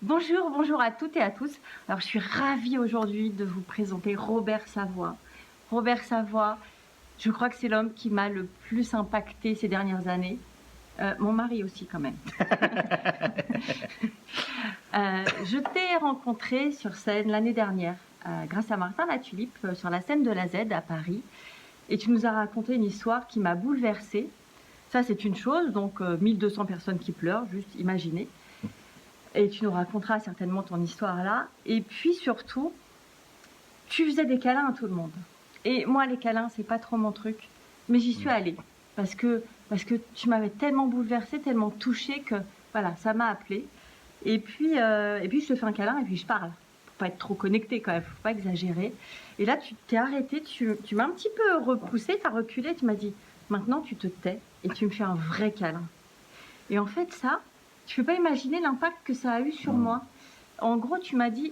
Bonjour, bonjour à toutes et à tous. Alors, je suis ravie aujourd'hui de vous présenter Robert Savoie. Robert Savoie, je crois que c'est l'homme qui m'a le plus impacté ces dernières années. Mon mari aussi, quand même. Je t'ai rencontré sur scène l'année dernière, grâce à Martin Latulippe, sur la scène de la Z à Paris. Et tu nous as raconté une histoire qui m'a bouleversée. Ça, c'est une chose, donc 1200 personnes qui pleurent, juste imaginez. Et tu nous raconteras certainement ton histoire là. Et puis surtout, tu faisais des câlins à tout le monde. Et moi, les câlins, c'est pas trop mon truc. Mais j'y suis allée. Parce que tu m'avais tellement bouleversée, tellement touchée que voilà, ça m'a appelée. Et puis je te fais un câlin et puis je parle. Faut pas être trop connecté quand même, faut pas exagérer. Et là, tu t'es arrêté, tu m'as un petit peu repoussé, tu as reculé, tu m'as dit maintenant tu te tais et tu me fais un vrai câlin. Et en fait, ça, tu peux pas imaginer l'impact que ça a eu sur moi. En gros, tu m'as dit,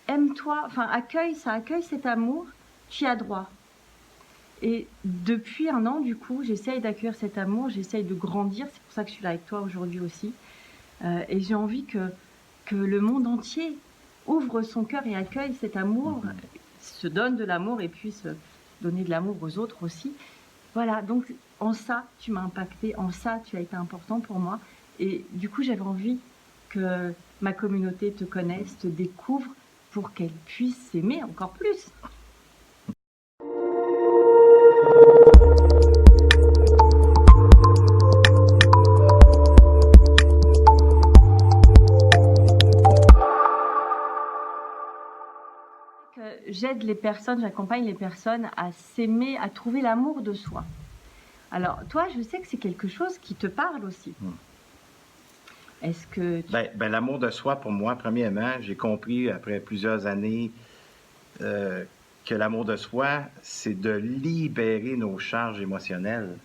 aime-toi, enfin, accueille cet amour, tu y as droit. Et depuis un an, du coup, j'essaye d'accueillir cet amour, j'essaye de grandir, c'est pour ça que je suis là avec toi aujourd'hui aussi. Et j'ai envie que le monde entier ouvre son cœur et accueille cet amour, se donne de l'amour et puisse donner de l'amour aux autres aussi. Voilà, donc en ça, tu m'as impacté, en ça, tu as été important pour moi. Et du coup, j'avais envie que ma communauté te connaisse, te découvre, pour qu'elle puisse s'aimer encore plus. J'aide les personnes, j'accompagne les personnes à s'aimer, à trouver l'amour de soi. Alors, toi, je sais que c'est quelque chose qui te parle aussi. Est-ce que l'amour de soi, pour moi, premièrement, j'ai compris après plusieurs années que l'amour de soi, c'est de libérer nos charges émotionnelles.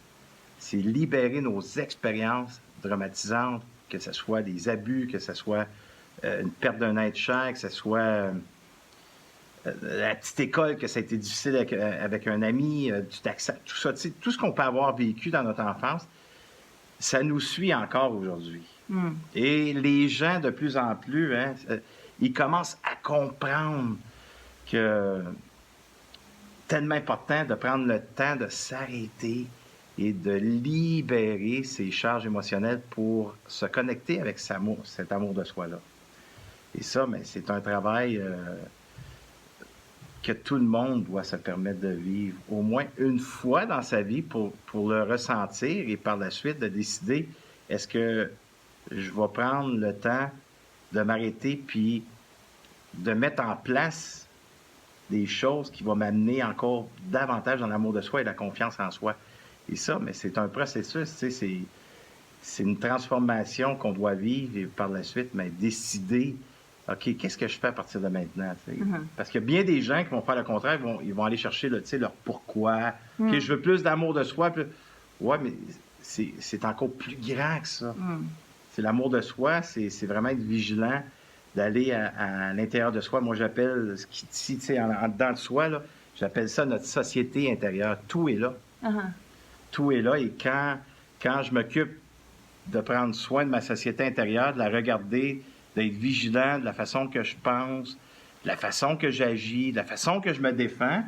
C'est libérer nos expériences traumatisantes, que ce soit des abus, que ce soit une perte d'un être cher, que ce soit la petite école, que ça a été difficile avec un ami, tout ça, tout ce qu'on peut avoir vécu dans notre enfance, ça nous suit encore aujourd'hui. Et les gens, de plus en plus, ils commencent à comprendre que c'est tellement important de prendre le temps de s'arrêter et de libérer ses charges émotionnelles pour se connecter avec cet amour de soi-là. Et ça, mais c'est un travail que tout le monde doit se permettre de vivre au moins une fois dans sa vie pour le ressentir et par la suite de décider est-ce que je vais prendre le temps de m'arrêter puis de mettre en place des choses qui vont m'amener encore davantage dans l'amour de soi et la confiance en soi. Et ça, mais c'est un processus, tu sais, c'est une transformation qu'on doit vivre et par la suite, mais décider, OK, qu'est-ce que je fais à partir de maintenant? Parce qu'il y a bien des gens qui vont faire le contraire, ils vont aller chercher leur pourquoi. OK, je veux plus d'amour de soi. Ouais, mais c'est encore plus grand que ça. C'est l'amour de soi, c'est vraiment être vigilant, d'aller à l'intérieur de soi. Moi, j'appelle ce qui ici, tu sais, en dedans de soi, là, j'appelle ça notre société intérieure. Tout est là. Tout est là. Et quand je m'occupe de prendre soin de ma société intérieure, de la regarder, d'être vigilant de la façon que je pense, de la façon que j'agis, de la façon que je me défends,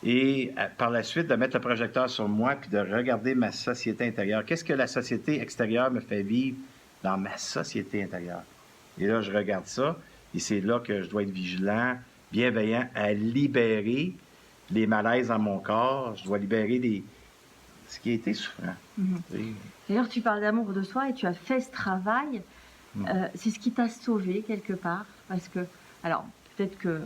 et par la suite de mettre le projecteur sur moi puis de regarder ma société intérieure. Qu'est-ce que la société extérieure me fait vivre dans ma société intérieure? Et là, je regarde ça, et c'est là que je dois être vigilant, bienveillant, à libérer les malaises dans mon corps. Je dois libérer ce qui a été souffrant. D'ailleurs, tu parles d'amour de soi et tu as fait ce travail. C'est ce qui t'a sauvé quelque part. Parce que, alors, peut-être que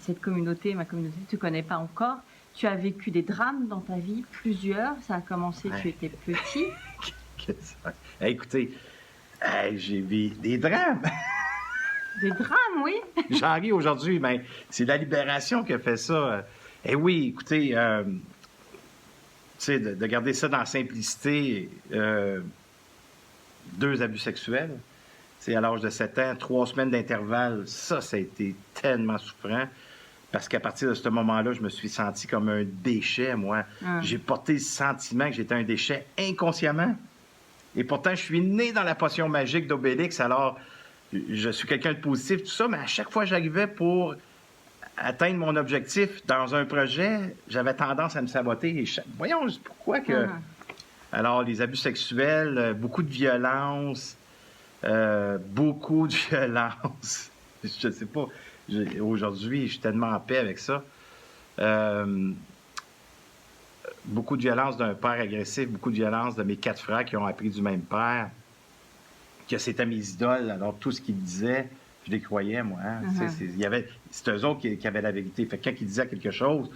cette communauté, ma communauté, ne te connaît pas encore. Tu as vécu des drames dans ta vie, plusieurs. Ça a commencé, tu étais petit. Écoutez, j'ai vu des drames. Des drames, oui. J'en ris aujourd'hui, mais c'est la libération qui a fait ça. Et oui, écoutez, tu sais, de garder ça dans la simplicité, 2 abus sexuels, c'est à l'âge de 7 ans, 3 semaines d'intervalle, ça a été tellement souffrant. Parce qu'à partir de ce moment-là, je me suis senti comme un déchet, moi. J'ai porté le sentiment que j'étais un déchet inconsciemment. Et pourtant, je suis né dans la potion magique d'Obélix, alors je suis quelqu'un de positif, tout ça, mais à chaque fois que j'arrivais pour atteindre mon objectif dans un projet, j'avais tendance à me saboter. Voyons, pourquoi que... Alors, les abus sexuels, beaucoup de violence, beaucoup de violence. Je sais pas. Aujourd'hui, je suis tellement en paix avec ça. Beaucoup de violence d'un père agressif, beaucoup de violence de mes 4 frères qui ont appris du même père, que c'était mes idoles. Alors, tout ce qu'ils disaient, je les croyais, moi. Hein? C'est eux autres qui avaient la vérité. Fait que quand ils disaient quelque chose,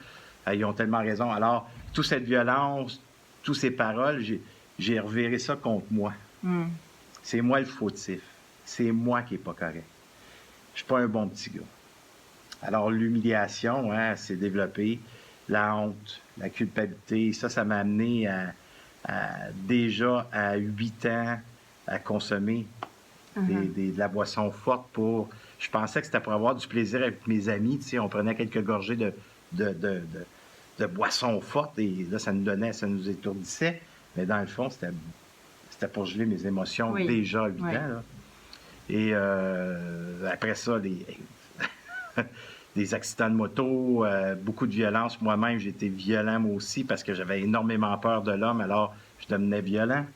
ils ont tellement raison. Alors, toute cette violence, toutes ces paroles, j'ai reviré ça contre moi. C'est moi le fautif. C'est moi qui n'est pas correct. Je suis pas un bon petit gars. Alors, l'humiliation, hein, s'est développée. La honte, la culpabilité, ça m'a amené déjà à 8 ans à consommer de la boisson forte pour... Je pensais que c'était pour avoir du plaisir avec mes amis. Tu sais, on prenait quelques gorgées de boisson forte et là, ça nous étourdissait. Mais dans le fond, c'était pour geler mes émotions déjà à 8 ans. Là. Et après ça, des accidents de moto, beaucoup de violence. Moi-même, j'étais violent moi aussi parce que j'avais énormément peur de l'homme. Alors, je devenais violent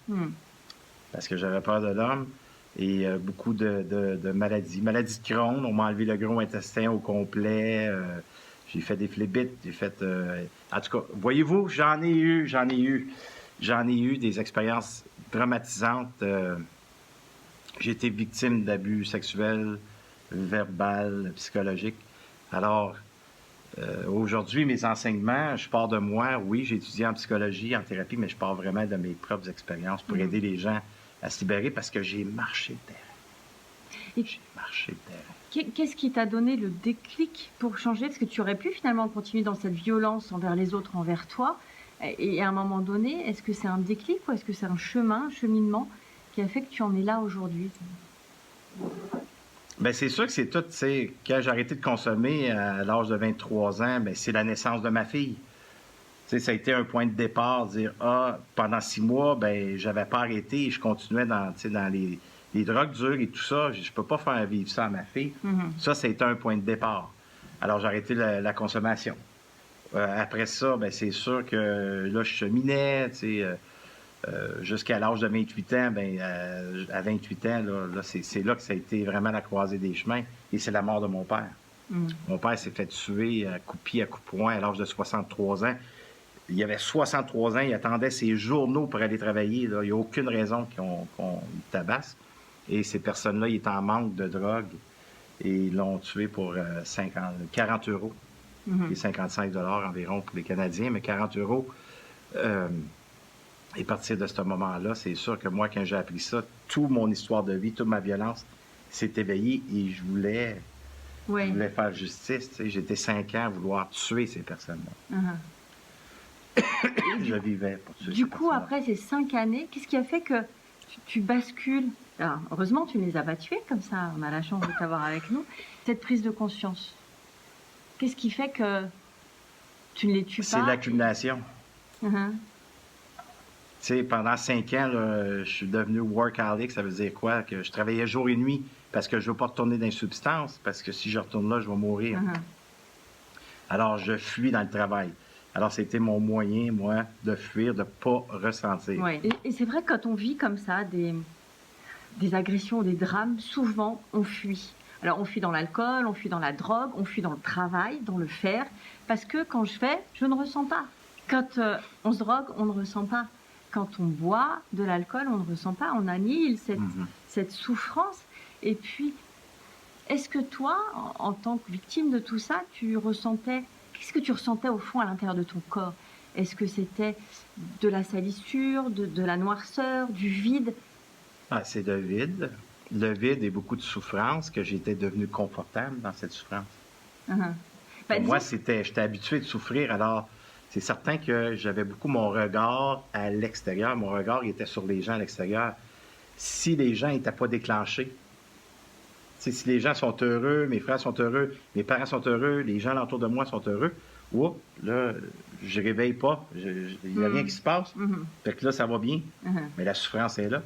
parce que j'avais peur de l'homme. Et beaucoup de maladies. Maladies de Crohn, on m'a enlevé le gros intestin au complet. J'ai fait des phlébites, j'ai fait... En tout cas, voyez-vous, j'en ai eu des expériences dramatisantes. J'ai été victime d'abus sexuels, verbal, psychologiques. Alors, aujourd'hui, mes enseignements, je pars de moi. Oui, j'ai étudié en psychologie, en thérapie, mais je pars vraiment de mes propres expériences pour aider les gens à se libérer parce que j'ai marché le terrain. J'ai marché le terrain. Qu'est-ce qui t'a donné le déclic pour changer? Parce que tu aurais pu finalement continuer dans cette violence envers les autres, envers toi. Et à un moment donné, est-ce que c'est un déclic ou est-ce que c'est un cheminement qui a fait que tu en es là aujourd'hui? Bien, c'est sûr que c'est tout, tu sais, quand j'ai arrêté de consommer à l'âge de 23 ans, bien, c'est la naissance de ma fille. Tu sais, ça a été un point de départ, dire, pendant 6 mois, ben j'avais pas arrêté et je continuais dans les drogues dures et tout ça. Je peux pas faire vivre ça à ma fille. Ça a été un point de départ. Alors, j'ai arrêté la consommation. Après ça, ben c'est sûr que là, je cheminais, tu sais, jusqu'à l'âge de 28 ans, ben à 28 ans, là c'est là que ça a été vraiment la croisée des chemins. Et c'est la mort de mon père. Mon père s'est fait tuer à coups de pied, à coups de poing à l'âge de 63 ans. Il avait 63 ans, il attendait ses journaux pour aller travailler. Là. Il n'y a aucune raison qu'on le tabasse. Et ces personnes-là, ils étaient en manque de drogue. Et ils l'ont tué pour 40 euros. Et 55 $ environ pour les Canadiens, mais 40 euros. Et à partir de ce moment-là, c'est sûr que moi, quand j'ai appris ça, toute mon histoire de vie, toute ma violence s'est éveillée et je voulais faire justice. Tu sais, j'étais 5 ans à vouloir tuer ces personnes-là. Je vivais pour tuer Du coup, après ces 5 années, qu'est-ce qui a fait que tu bascules? Alors, heureusement, tu ne les as pas tués comme ça. On a la chance de t'avoir avec nous. Cette prise de conscience, qu'est-ce qui fait que tu ne les tues pas? C'est l'accumulation. Tu sais, pendant 5 ans, là, je suis devenu workaholic. Ça veut dire quoi? Que je travaillais jour et nuit parce que je ne veux pas retourner dans les substances, parce que si je retourne là, je vais mourir. Alors, je fuis dans le travail. Alors, c'était mon moyen, moi, de fuir, de ne pas ressentir. Oui. Et c'est vrai que quand on vit comme ça, des agressions, des drames, souvent, on fuit. Alors, on fuit dans l'alcool, on fuit dans la drogue, on fuit dans le travail, dans le faire, parce que quand je fais, je ne ressens pas. Quand on se drogue, on ne ressent pas. Quand on boit de l'alcool, on ne ressent pas. On annihile cette souffrance. Et puis, est-ce que toi, en tant que victime de tout ça, qu'est-ce que tu ressentais au fond à l'intérieur de ton corps? Est-ce que c'était de la salissure, de la noirceur, du vide? C'est le vide. Le vide et beaucoup de souffrance, que j'étais devenu confortable dans cette souffrance. Pour moi, j'étais habitué de souffrir, alors c'est certain que j'avais beaucoup mon regard à l'extérieur. Mon regard il était sur les gens à l'extérieur. Si les gens n'étaient pas déclenchés, si les gens sont heureux, mes frères sont heureux, mes parents sont heureux, les gens autour de moi sont heureux, oups, là, je réveille pas, il n'y a rien qui se passe. Fait que là, ça va bien, mais la souffrance est là.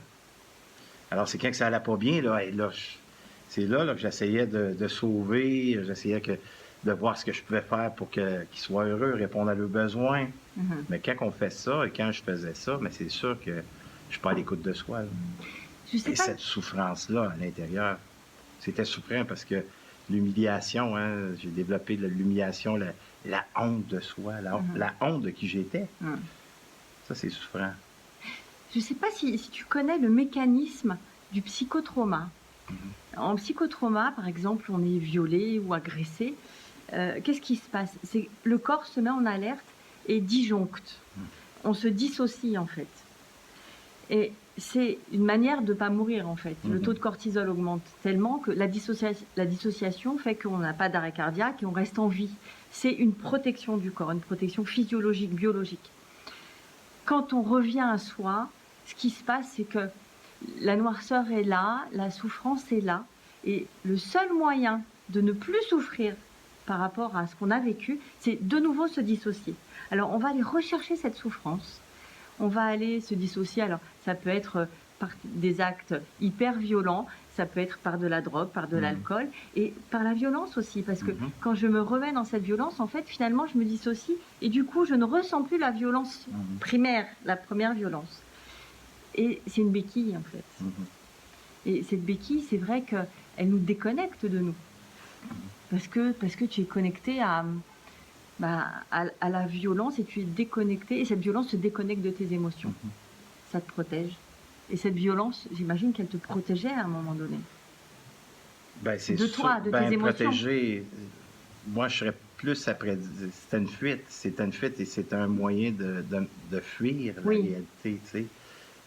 Alors, c'est quand que ça allait pas bien, là, et là, c'est là, que j'essayais de sauver, j'essayais de voir ce que je pouvais faire pour qu'ils soient heureux, répondre à leurs besoins. Mais quand on fait ça, et quand je faisais ça, mais c'est sûr que je suis pas à l'écoute de soi, là. Je sais Et pas. cette souffrance-là, à l'intérieur, c'était souffrant parce que l'humiliation, hein, j'ai développé de l'humiliation, la honte de soi, la honte de qui j'étais. Ça, c'est souffrant. Je sais pas si tu connais le mécanisme du psychotrauma. En psychotrauma, par exemple, on est violé ou agressé. Qu'est-ce qui se passe? C'est le corps se met en alerte et disjoncte. On se dissocie, en fait. Et c'est une manière de ne pas mourir, en fait. Le taux de cortisol augmente tellement que la dissociation fait qu'on n'a pas d'arrêt cardiaque et on reste en vie. C'est une protection du corps, une protection physiologique, biologique. Quand on revient à soi, ce qui se passe, c'est que la noirceur est là, la souffrance est là, et le seul moyen de ne plus souffrir par rapport à ce qu'on a vécu, c'est de nouveau se dissocier. Alors, on va aller rechercher cette souffrance, on va aller se dissocier. Alors, ça peut être par des actes hyper violents, ça peut être par de la drogue, par de l'alcool, et par la violence aussi, parce que quand je me remets dans cette violence, en fait, finalement, je me dissocie, et du coup, je ne ressens plus la violence primaire, la première violence. Et c'est une béquille, en fait. Et cette béquille, c'est vrai qu'elle nous déconnecte de nous. Parce que tu es connecté à la violence et tu es déconnecté. Et cette violence se déconnecte de tes émotions. Ça te protège. Et cette violence, j'imagine qu'elle te protégeait à un moment donné. Ben, c'est de toi, de tes émotions. Protéger, moi, je serais plus après. C'est une fuite. C'est une fuite et c'est un moyen de fuir la réalité, tu sais.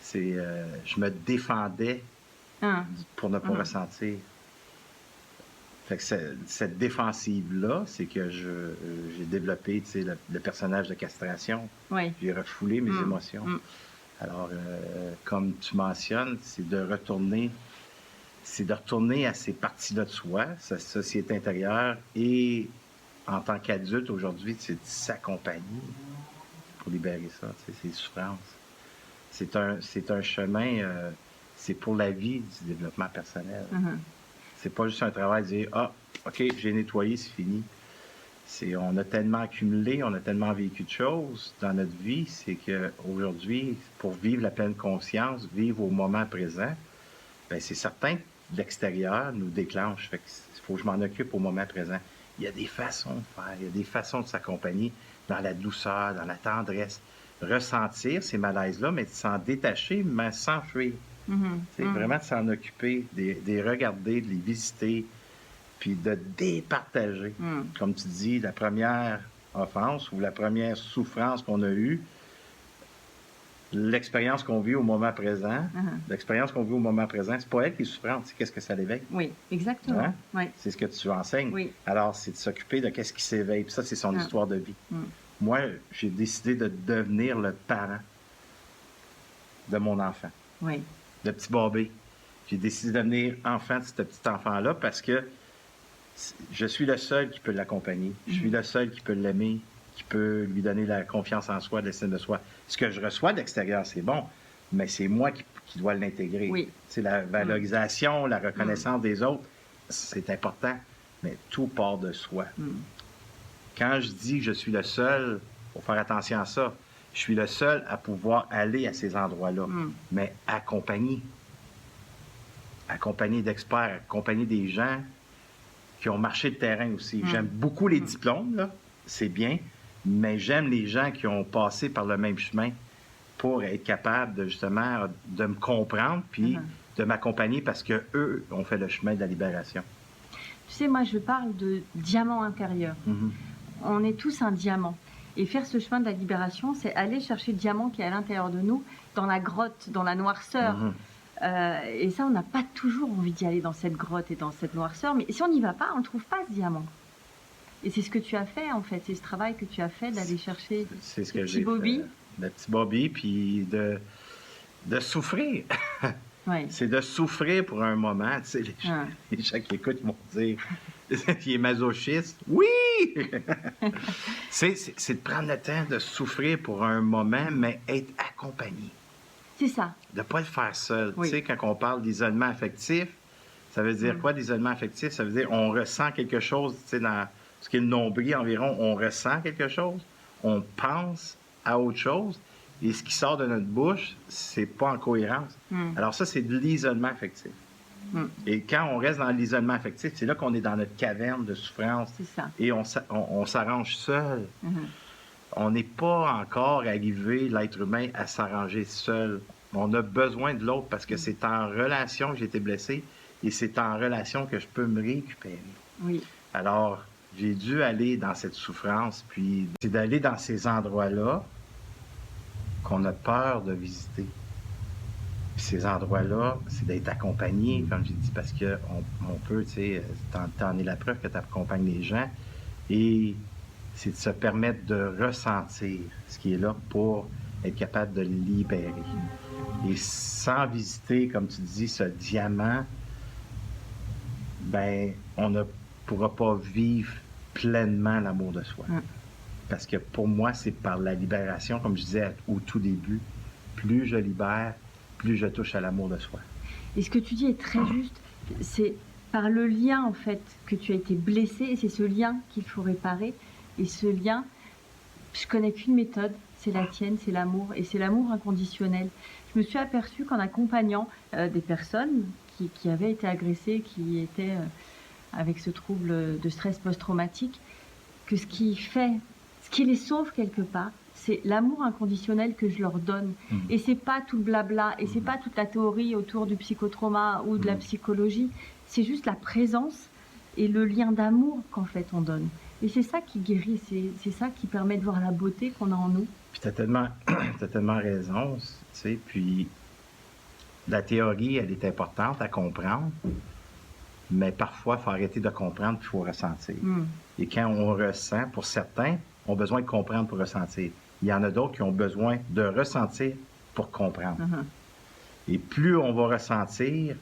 Je me défendais pour ne pas ressentir. Fait que cette défensive-là, c'est que j'ai développé, tu sais, le personnage de castration. J'ai refoulé mes émotions. Alors, comme tu mentionnes, c'est de retourner à ces parties-là de soi, sa société intérieure, et en tant qu'adulte, aujourd'hui, c'est de s'accompagner pour libérer ça, tu sais, ces souffrances. C'est un chemin, c'est pour la vie du développement personnel. C'est pas juste un travail de dire « Ah, OK, j'ai nettoyé, c'est fini ». On a tellement accumulé, on a tellement vécu de choses dans notre vie, c'est qu'aujourd'hui, pour vivre la pleine conscience, vivre au moment présent, bien, c'est certain que l'extérieur nous déclenche. Fait qu'il faut que je m'en occupe au moment présent. Il y a des façons de faire, il y a des façons de s'accompagner dans la douceur, dans la tendresse. Ressentir ces malaises-là, mais de s'en détacher, mais sans fuir. C'est vraiment de s'en occuper, de les regarder, de les visiter, puis de départager. Comme tu dis, la première offense ou la première souffrance qu'on a eue, l'expérience qu'on vit au moment présent, c'est pas elle qui est souffrante, c'est qu'est-ce que ça l'éveille. Oui, exactement. Hein? Oui. C'est ce que tu enseignes. Oui. Alors, c'est de s'occuper de qu'est-ce qui s'éveille. Puis ça, c'est son histoire de vie. Moi, j'ai décidé de devenir le parent de mon enfant. Oui. Le petit Bobby. J'ai décidé de devenir enfant de ce petit enfant-là parce que je suis le seul qui peut l'accompagner. Je suis le seul qui peut l'aimer, qui peut lui donner la confiance en soi, l'estime de soi. Ce que je reçois de l'extérieur, c'est bon, mais c'est moi qui dois l'intégrer. Oui. C'est la valorisation, la reconnaissance des autres, c'est important, mais tout part de soi. Quand je dis que je suis le seul, il faut faire attention à ça. Je suis le seul à pouvoir aller à ces endroits-là, mais accompagner d'experts, accompagner des gens qui ont marché le terrain aussi. J'aime beaucoup les diplômes, là, c'est bien, mais j'aime les gens qui ont passé par le même chemin pour être capables de justement de me comprendre puis de m'accompagner parce qu'eux ont fait le chemin de la libération. Tu sais, moi, je parle de diamant intérieur. On est tous un diamant. Et faire ce chemin de la libération, c'est aller chercher le diamant qui est à l'intérieur de nous, dans la grotte, dans la noirceur. Et ça, on n'a pas toujours envie d'y aller dans cette grotte et dans cette noirceur. Mais si on n'y va pas, on ne trouve pas ce diamant. Et c'est ce que tu as fait, en fait. C'est ce travail que tu as fait d'aller chercher c'est ce que le j'ai petit Bobby. Fait. Le petit Bobby, puis de souffrir. Oui. C'est de souffrir pour un moment. Tu sais, les gens qui écoutent vont dire Il est masochiste. Oui! C'est de prendre le temps de souffrir pour un moment, mais être accompagné. C'est ça. De ne pas le faire seul. Oui. Tu sais, quand on parle d'isolement affectif, ça veut dire quoi, l'isolement affectif? Ça veut dire on ressent quelque chose, tu sais, dans ce qui est le nombril environ, on ressent quelque chose, on pense à autre chose, et ce qui sort de notre bouche, c'est pas en cohérence. Alors ça, c'est de l'isolement affectif. Et quand on reste dans l'isolement affectif, c'est là qu'on est dans notre caverne de souffrance. C'est ça. Et on s'arrange seul. On n'est pas encore arrivé, l'être humain, à s'arranger seul. On a besoin de l'autre parce que c'est en relation que j'ai été blessé et c'est en relation que je peux me récupérer. Oui. Alors, j'ai dû aller dans cette souffrance, puis c'est d'aller dans ces endroits-là qu'on a peur de visiter. Puis ces endroits-là, c'est d'être accompagné, comme j'ai dit, parce qu'on peut, tu sais, t'en es la preuve que tu accompagnes les gens, et c'est de se permettre de ressentir ce qui est là pour être capable de le libérer. Et sans visiter, comme tu dis, ce diamant, ben on ne pourra pas vivre pleinement l'amour de soi. Parce que pour moi, c'est par la libération, comme je disais au tout début, plus je libère, plus je touche à l'amour de soi. Et ce que tu dis est très juste. C'est par le lien, en fait, que tu as été blessé, et c'est ce lien qu'il faut réparer. Et ce lien, je connais qu'une méthode, c'est la tienne, c'est l'amour, et c'est l'amour inconditionnel. Je me suis aperçue qu'en accompagnant des personnes qui avaient été agressées, qui étaient avec ce trouble de stress post-traumatique, que ce qui les sauve quelque part, c'est l'amour inconditionnel que je leur donne. Et c'est pas tout le blabla, et c'est pas toute la théorie autour du psychotrauma ou de la psychologie. C'est juste la présence et le lien d'amour qu'en fait on donne. Et c'est ça qui guérit, c'est ça qui permet de voir la beauté qu'on a en nous. Puis t'as tellement raison, tu sais, puis la théorie, elle est importante à comprendre, mais parfois, il faut arrêter de comprendre, puis il faut ressentir. Et quand on ressent, pour certains, ont besoin de comprendre pour ressentir. Il y en a d'autres qui ont besoin de ressentir pour comprendre. Et plus on va ressentir,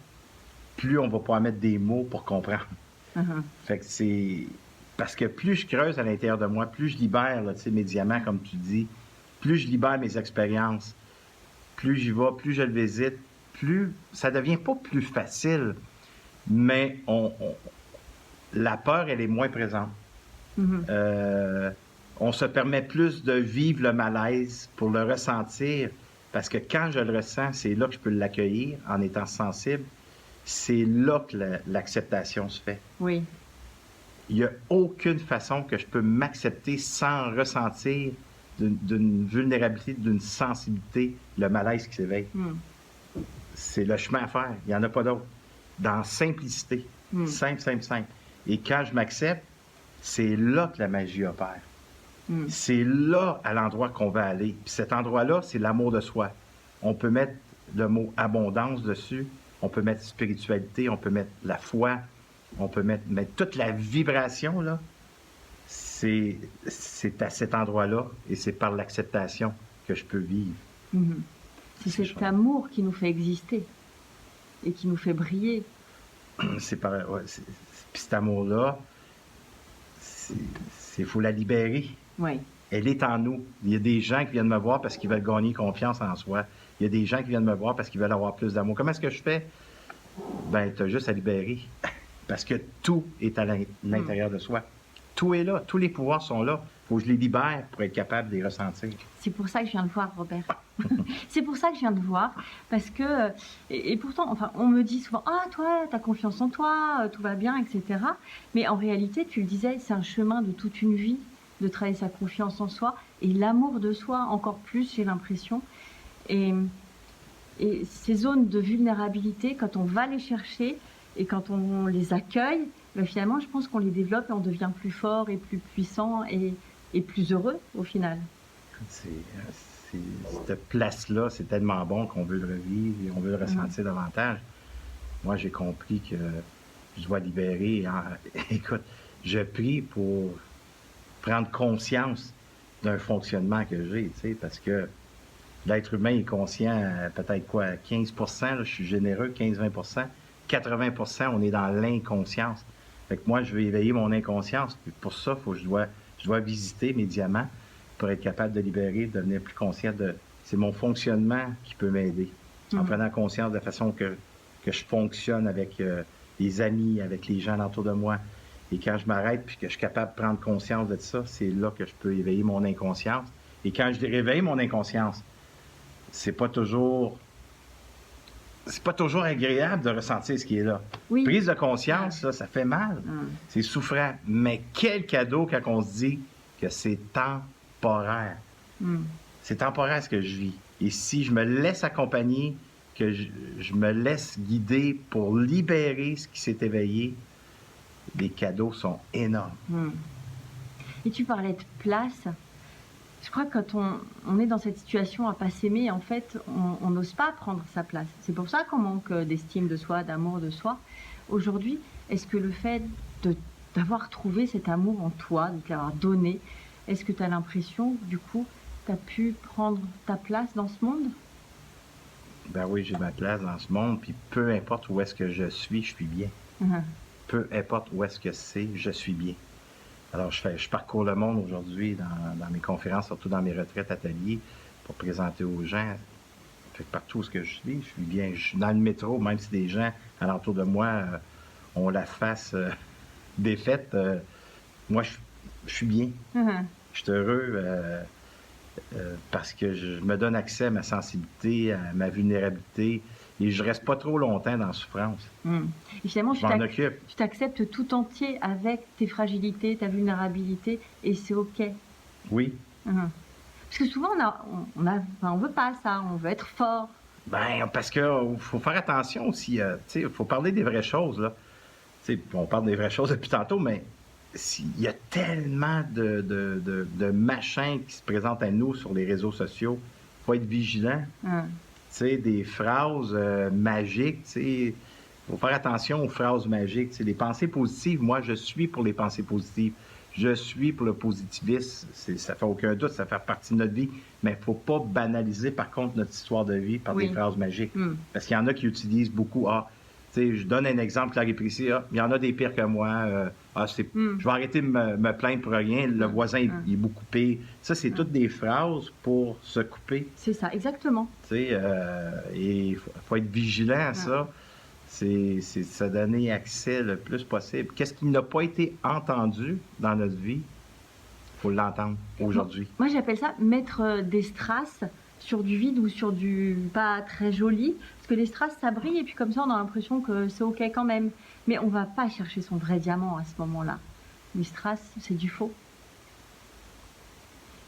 plus on va pouvoir mettre des mots pour comprendre. Fait que c'est... Parce que plus je creuse à l'intérieur de moi, plus je libère, là, tu sais, mes diamants, comme tu dis, plus je libère mes expériences, plus j'y vais, plus je le visite, plus... Ça devient pas plus facile, mais la peur, elle est moins présente. On se permet plus de vivre le malaise pour le ressentir, parce que quand je le ressens, c'est là que je peux l'accueillir en étant sensible. C'est là que l'acceptation se fait. Oui. Il n'y a aucune façon que je peux m'accepter sans ressentir d'une vulnérabilité, d'une sensibilité, le malaise qui s'éveille. C'est le chemin à faire. Il n'y en a pas d'autre. Dans simplicité. Simple, simple, simple. Et quand je m'accepte, c'est là que la magie opère. C'est là, à l'endroit qu'on va aller. Puis cet endroit-là, c'est l'amour de soi. On peut mettre le mot abondance dessus. On peut mettre spiritualité. On peut mettre la foi. On peut mettre toute la vibration, là. C'est à cet endroit-là et c'est par l'acceptation que je peux vivre. C'est cet amour qui nous fait exister et qui nous fait briller. Puis cet amour-là, il faut la libérer. Oui. Elle est en nous. Il y a des gens qui viennent me voir parce qu'ils veulent gagner confiance en soi. Il y a des gens qui viennent me voir parce qu'ils veulent avoir plus d'amour. Comment est-ce que je fais? Ben, tu as juste à libérer. Parce que tout est à l'intérieur de soi. Tout est là. Tous les pouvoirs sont là. Il faut que je les libère pour être capable de les ressentir. C'est pour ça que je viens de voir, Robert. C'est pour ça que je viens de voir. Parce que, et pourtant, enfin, on me dit souvent, ah, toi, t'as confiance en toi, tout va bien, etc. Mais en réalité, tu le disais, c'est un chemin de toute une vie de travailler sa confiance en soi et l'amour de soi encore plus, j'ai l'impression. Et ces zones de vulnérabilité, quand on va les chercher et quand on les accueille, ben finalement, je pense qu'on les développe et on devient plus fort et plus puissant et plus heureux au final. Cette place-là, c'est tellement bon qu'on veut le revivre et on veut le ressentir davantage. Moi, j'ai compris que je dois libérer. Écoute, je prie pour prendre conscience d'un fonctionnement que j'ai, tu sais, parce que l'être humain est conscient peut-être quoi, 15%, là, je suis généreux, 15-20%, 80%, on est dans l'inconscience. Fait que moi, je veux éveiller mon inconscience. Puis pour ça, je dois visiter mes diamants pour être capable de libérer, de devenir plus conscient de... C'est mon fonctionnement qui peut m'aider. En prenant conscience de la façon que je fonctionne avec les amis, avec les gens autour de moi. Et quand je m'arrête puis que je suis capable de prendre conscience de ça, c'est là que je peux éveiller mon inconscience. Et quand je réveille mon inconscience, c'est pas toujours agréable de ressentir ce qui est là. Oui. Prise de conscience, là, ça fait mal. C'est souffrant. Mais quel cadeau quand on se dit que c'est temporaire. C'est temporaire ce que je vis. Et si je me laisse accompagner, que je me laisse guider pour libérer ce qui s'est éveillé, les cadeaux sont énormes. Et tu parlais de place. Je crois que quand on est dans cette situation à pas s'aimer, en fait, on n'ose pas prendre sa place. C'est pour ça qu'on manque d'estime de soi, d'amour de soi. Aujourd'hui, est-ce que le fait d'avoir trouvé cet amour en toi, de te l'avoir donné, est-ce que tu as l'impression, du coup, tu as pu prendre ta place dans ce monde? Ben oui, j'ai ma place dans ce monde, puis peu importe où est-ce que je suis bien. Peu importe où est-ce que c'est, je suis bien. Alors, je parcours le monde aujourd'hui dans mes conférences, surtout dans mes retraites, ateliers, pour présenter aux gens. Fait que partout où je suis bien. Je suis dans le métro, même si des gens alentour de moi ont la face défaite. Moi, je suis bien. Je suis heureux parce que je me donne accès à ma sensibilité, à ma vulnérabilité, et je reste pas trop longtemps dans la souffrance. Et finalement, Je m'en occupe. tu t'acceptes tout entier avec tes fragilités, ta vulnérabilité, et c'est OK. Oui. Parce que souvent, on veut pas ça, on veut être fort. Ben, parce qu'il faut faire attention aussi. Il faut parler des vraies choses, là. On parle des vraies choses depuis tantôt, mais il y a tellement de machins qui se présentent à nous sur les réseaux sociaux. Il faut être vigilant. Des phrases magiques. Il faut faire attention aux phrases magiques. Les pensées positives, moi, je suis pour les pensées positives. Je suis pour le positivisme. Ça fait aucun doute, ça fait partie de notre vie. Mais il ne faut pas banaliser, par contre, notre histoire de vie par des phrases magiques. Parce qu'il y en a qui utilisent beaucoup. Je donne un exemple clair et précis. Il y en a des pires que moi. Je vais arrêter de me plaindre pour rien. Le voisin, il est beaucoup pire. Ça, c'est toutes des phrases pour se couper. C'est ça, exactement. Et il faut être vigilant à ça. C'est se donner accès le plus possible. Qu'est-ce qui n'a pas été entendu dans notre vie? Il faut l'entendre aujourd'hui. Moi, j'appelle ça mettre des strass sur du vide ou sur du pas très joli. Parce que les strass, ça brille et puis comme ça, on a l'impression que c'est OK quand même. Mais on va pas chercher son vrai diamant à ce moment-là. Les strass, c'est du faux.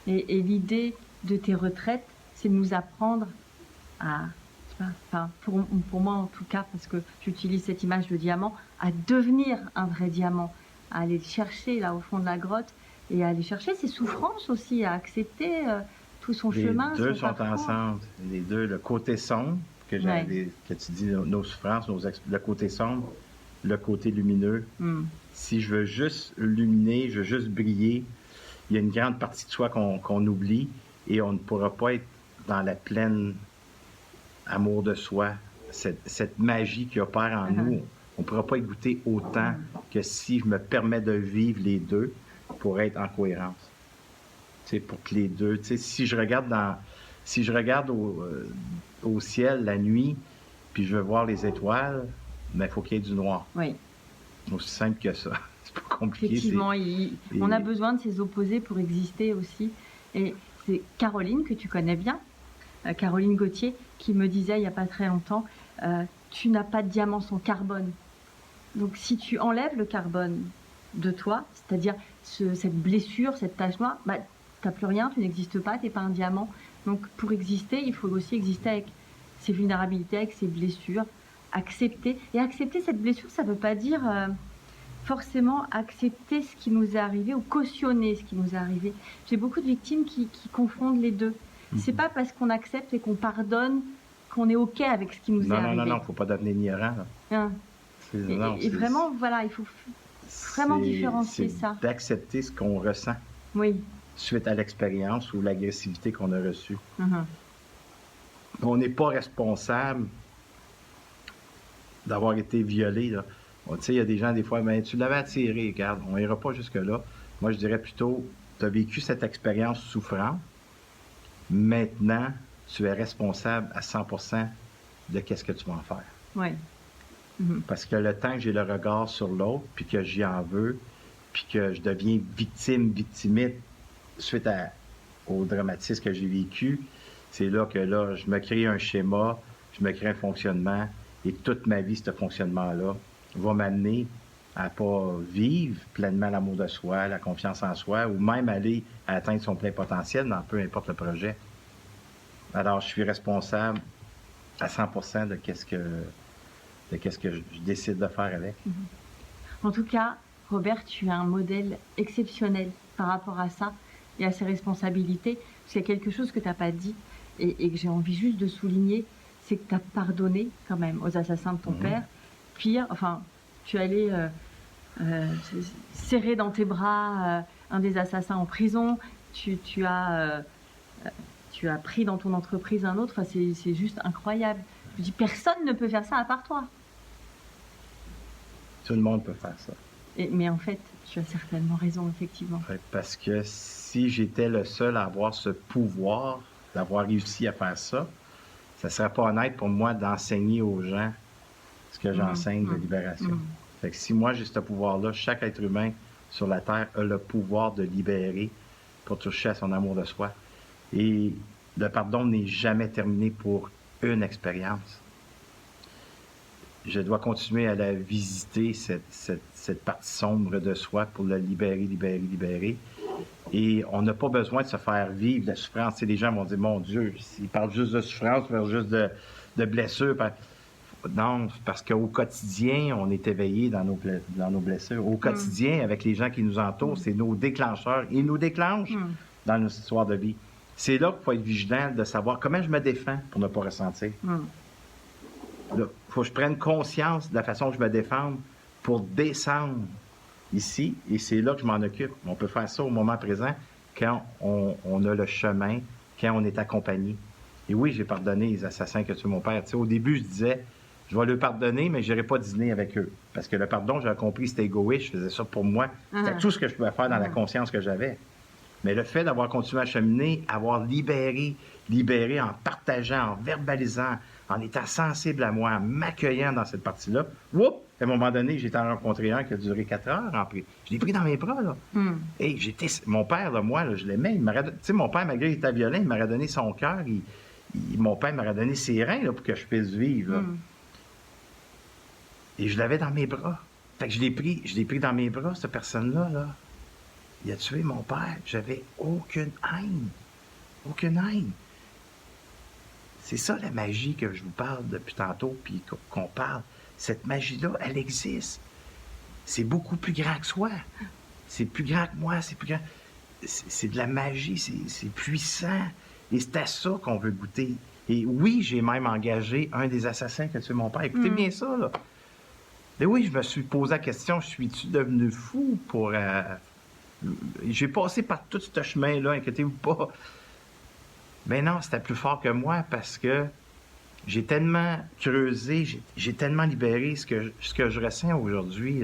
Et l'idée de tes retraites, c'est de nous apprendre à... Enfin, pour moi en tout cas, parce que j'utilise cette image de diamant, à devenir un vrai diamant, à aller le chercher là au fond de la grotte et à aller chercher ses souffrances aussi, à accepter tout son chemin. Les deux sont ensemble. Les deux, le côté sombre, que tu dis, nos souffrances, le côté sombre, le côté lumineux. Si je veux juste illuminer, je veux juste briller, il y a une grande partie de soi qu'on oublie et on ne pourra pas être dans la pleine amour de soi, cette magie qui opère en nous. On ne pourra pas y goûter autant que si je me permets de vivre les deux pour être en cohérence. Pour que les deux... Si je regarde au ciel la nuit, puis je veux voir les étoiles, il faut qu'il y ait du noir. Oui. Aussi simple que ça. C'est pas compliqué. Effectivement, on a besoin de ces opposés pour exister aussi. Et c'est Caroline, que tu connais bien, Caroline Gauthier, qui me disait il n'y a pas très longtemps, tu n'as pas de diamant sans carbone. Donc si tu enlèves le carbone de toi, c'est-à-dire cette blessure, cette tache noire, tu n'as plus rien, tu n'existes pas, tu n'es pas un diamant. Donc pour exister, il faut aussi exister avec ses vulnérabilités, avec ses blessures, accepter. Et accepter cette blessure, ça ne veut pas dire forcément accepter ce qui nous est arrivé ou cautionner ce qui nous est arrivé. J'ai beaucoup de victimes qui confondent les deux. C'est pas parce qu'on accepte et qu'on pardonne qu'on est OK avec ce qui nous est arrivé. Non, il ne faut pas devenir ignorant. Et vraiment, voilà, il faut vraiment différencier ça. D'accepter ce qu'on ressent suite à l'expérience ou l'agressivité qu'on a reçue. On n'est pas responsable d'avoir été violé. Là. Tu sais, il y a des gens, des fois, ben, tu l'avais attiré, regarde, on n'ira pas jusque-là. Moi, je dirais plutôt, tu as vécu cette expérience souffrante. Maintenant, tu es responsable à 100% de qu'est-ce que tu vas en faire. Oui. Mhm. Parce que le temps que j'ai le regard sur l'autre, puis que j'y en veux, puis que je deviens victimite suite au dramatisme que j'ai vécu, c'est là que là, je me crée un schéma, je me crée un fonctionnement, et toute ma vie, ce fonctionnement-là va m'amener à pas vivre pleinement l'amour de soi, la confiance en soi, ou même aller à atteindre son plein potentiel dans peu importe le projet. Alors, je suis responsable à 100% de qu'est-ce que je décide de faire avec. En tout cas, Robert, tu es un modèle exceptionnel par rapport à ça et à ses responsabilités. Parce qu'il y a quelque chose que tu n'as pas dit et que j'ai envie juste de souligner, c'est que tu as pardonné quand même aux assassins de ton père. Pire, enfin, tu allais serrer dans tes bras un des assassins en prison. Tu as pris dans ton entreprise un autre. Enfin, c'est juste incroyable. Je dis, personne ne peut faire ça à part toi. Tout le monde peut faire ça. Mais en fait, tu as certainement raison, effectivement. Ouais, parce que si j'étais le seul à avoir ce pouvoir, d'avoir réussi à faire ça, ça ne serait pas honnête pour moi d'enseigner aux gens ce que j'enseigne de libération. Fait que si moi j'ai ce pouvoir-là, chaque être humain sur la Terre a le pouvoir de libérer pour toucher à son amour de soi. Et le pardon n'est jamais terminé pour une expérience. Je dois continuer à la visiter, cette partie sombre de soi, pour la libérer. Et on n'a pas besoin de se faire vivre de la souffrance. Tu sais, les gens vont dire, mon Dieu, s'ils parlent juste de souffrance, ils parlent juste de blessures. Non, parce qu'au quotidien, on est éveillé dans nos blessures. Au quotidien, avec les gens qui nous entourent, c'est nos déclencheurs. Ils nous déclenchent dans nos histoires de vie. C'est là qu'il faut être vigilant de savoir comment je me défends pour ne pas ressentir. Il faut que je prenne conscience de la façon que je me défends pour descendre ici, et c'est là que je m'en occupe. On peut faire ça au moment présent, quand on a le chemin, quand on est accompagné. Et oui, j'ai pardonné les assassins qui ont tué mon père. Tu sais, au début, je disais, je vais leur pardonner, mais je n'irai pas dîner avec eux. Parce que le pardon, j'ai compris, c'était égoïste, je faisais ça pour moi. C'était tout ce que je pouvais faire dans la conscience que j'avais. Mais le fait d'avoir continué à cheminer, avoir libéré en partageant, en verbalisant, en étant sensible à moi, en m'accueillant dans cette partie-là, à un moment donné, j'ai rencontré un qui a duré 4 heures. Je l'ai pris dans mes bras, là. Et mon père, là, moi, là, je l'aimais. Tu sais, mon père, malgré qu'il était violent, il m'aurait donné son cœur. Mon père m'aurait donné ses reins là, pour que je puisse vivre. Là. Et je l'avais dans mes bras. Fait que je l'ai pris dans mes bras, cette personne-là, là. Il a tué mon père. J'avais aucune haine. Aucune haine. C'est ça la magie que je vous parle depuis tantôt, puis qu'on parle. Cette magie-là, elle existe. C'est beaucoup plus grand que soi. C'est plus grand que moi, c'est plus grand. C'est de la magie, c'est puissant. Et c'est à ça qu'on veut goûter. Et oui, j'ai même engagé un des assassins qui a tué mon père. Écoutez bien ça, là. Et oui, je me suis posé la question, suis-tu devenu fou pour... J'ai passé par tout ce chemin-là, inquiétez-vous pas. Mais non, c'était plus fort que moi parce que j'ai tellement creusé, j'ai tellement libéré ce que je ressens aujourd'hui.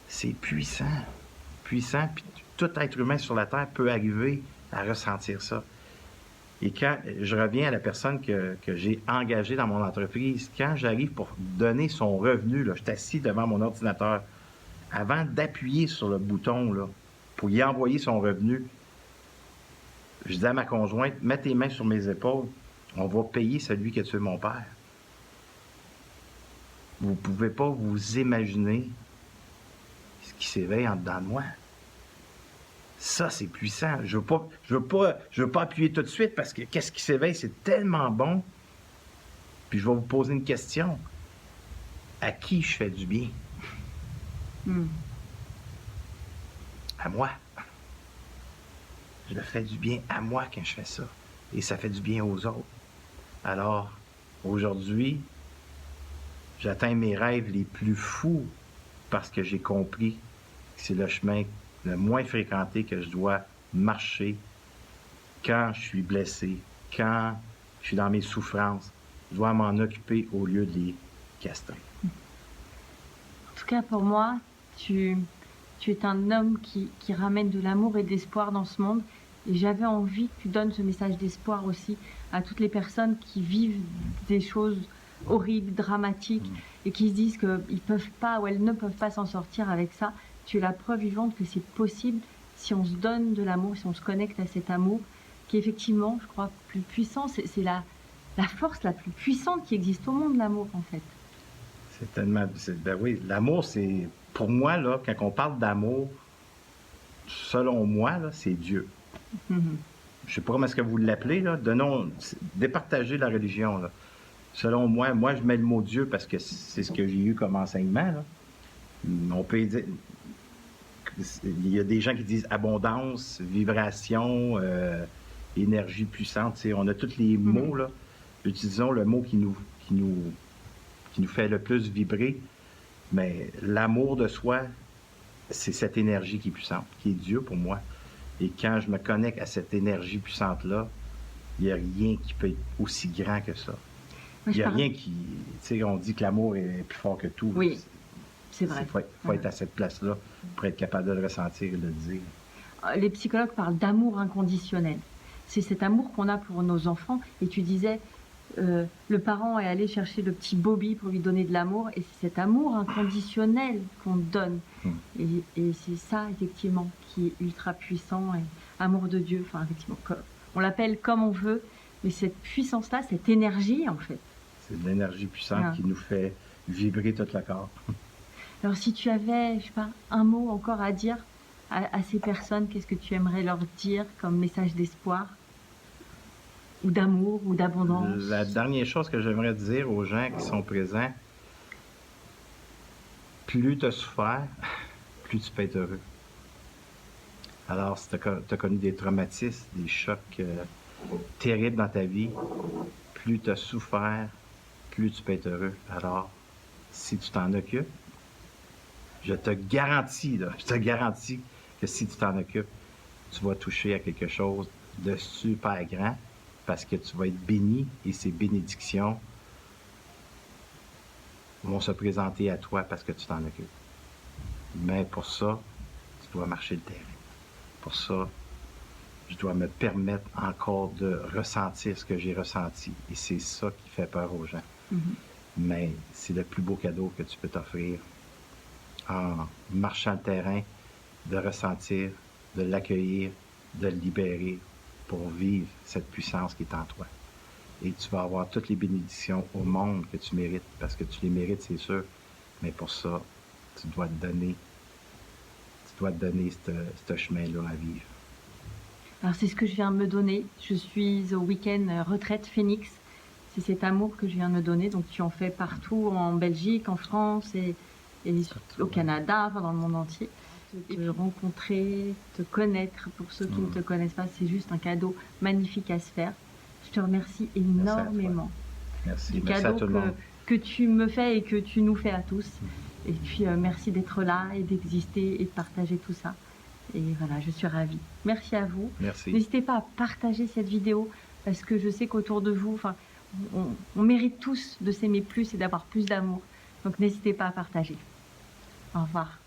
C'est puissant. Puissant. Puis tout être humain sur la Terre peut arriver à ressentir ça. Et quand je reviens à la personne que j'ai engagée dans mon entreprise, quand j'arrive pour donner son revenu, là, je suis assis devant mon ordinateur, avant d'appuyer sur le bouton là, pour y envoyer son revenu, je dis à ma conjointe, mets tes mains sur mes épaules, on va payer celui qui a tué mon père. Vous ne pouvez pas vous imaginer ce qui s'éveille en dedans de moi. Ça, c'est puissant. Je veux pas appuyer tout de suite parce que qu'est-ce qui s'éveille, c'est tellement bon. Puis je vais vous poser une question. À qui je fais du bien? À moi. Je le fais du bien à moi quand je fais ça. Et ça fait du bien aux autres. Alors, aujourd'hui, j'atteins mes rêves les plus fous parce que j'ai compris que c'est le chemin le moins fréquenté que je dois marcher quand je suis blessé, quand je suis dans mes souffrances. Je dois m'en occuper au lieu de les castrer. En tout cas, pour moi, tu es un homme qui ramène de l'amour et de l'espoir dans ce monde. Et j'avais envie que tu donnes ce message d'espoir aussi à toutes les personnes qui vivent des choses horribles, dramatiques, et qui se disent qu'ils peuvent pas ou elles ne peuvent pas s'en sortir avec ça. Tu es la preuve vivante que c'est possible si on se donne de l'amour, si on se connecte à cet amour, qui est effectivement, je crois, plus puissant. C'est la force la plus puissante qui existe au monde, l'amour, en fait. C'est tellement. Ben oui, l'amour, c'est. Pour moi, là, quand on parle d'amour, selon moi, là, c'est Dieu. Mhm. Je sais pas comment est-ce que vous l'appelez, là. Départager la religion, là. Selon moi, je mets le mot Dieu parce que c'est ce que j'ai eu comme enseignement, là. On peut dire. Il y a des gens qui disent abondance, vibration, énergie puissante. Tu sais, on a tous les mots, là. Utilisons le mot qui nous fait le plus vibrer. Mais l'amour de soi, c'est cette énergie qui est puissante, qui est Dieu pour moi. Et quand je me connecte à cette énergie puissante-là, il n'y a rien qui peut être aussi grand que ça. Il n'y a rien qui. Tu sais, on dit que l'amour est plus fort que tout. Oui, c'est vrai. Il faut être à cette place-là pour être capable de le ressentir et de le dire. Les psychologues parlent d'amour inconditionnel. C'est cet amour qu'on a pour nos enfants. Et tu disais, le parent est allé chercher le petit Bobby pour lui donner de l'amour. Et c'est cet amour inconditionnel qu'on donne. Et c'est ça, effectivement, qui est ultra puissant. Et amour de Dieu, enfin, effectivement, on l'appelle comme on veut. Mais cette puissance-là, cette énergie, en fait. C'est de l'énergie puissante qui nous fait vibrer tout le corps. Alors, si tu avais, je sais pas, un mot encore à dire à ces personnes, qu'est-ce que tu aimerais leur dire comme message d'espoir ou d'amour ou d'abondance? La dernière chose que j'aimerais dire aux gens qui sont présents, plus tu as souffert, plus tu peux être heureux. Alors, si tu as connu des traumatismes, des chocs terribles dans ta vie, plus tu as souffert, plus tu peux être heureux. Alors, si tu t'en occupes, je te garantis que si tu t'en occupes, tu vas toucher à quelque chose de super grand parce que tu vas être béni et ces bénédictions vont se présenter à toi parce que tu t'en occupes. Mais pour ça, tu dois marcher le terrain. Pour ça, je dois me permettre encore de ressentir ce que j'ai ressenti. Et c'est ça qui fait peur aux gens. Mais c'est le plus beau cadeau que tu peux t'offrir en marchant le terrain, de ressentir, de l'accueillir, de le libérer pour vivre cette puissance qui est en toi. Et tu vas avoir toutes les bénédictions au monde que tu mérites, parce que tu les mérites, c'est sûr, mais pour ça, tu dois te donner ce chemin-là à vivre. Alors c'est ce que je viens de me donner. Je suis au week-end retraite Phoenix. C'est cet amour que je viens de me donner. Donc tu en fais partout, en Belgique, en France et au Canada, enfin dans le monde entier. Te rencontrer, te connaître, pour ceux qui ne te connaissent pas, c'est juste un cadeau magnifique à se faire. Je te remercie énormément. Merci. Du Merci cadeau à tout le monde. que tu me fais et que tu nous fais à tous. Et puis merci d'être là et d'exister et de partager tout ça. Et voilà, je suis ravie. Merci à vous. Merci. N'hésitez pas à partager cette vidéo parce que je sais qu'autour de vous, on mérite tous de s'aimer plus et d'avoir plus d'amour. Donc n'hésitez pas à partager. Au revoir.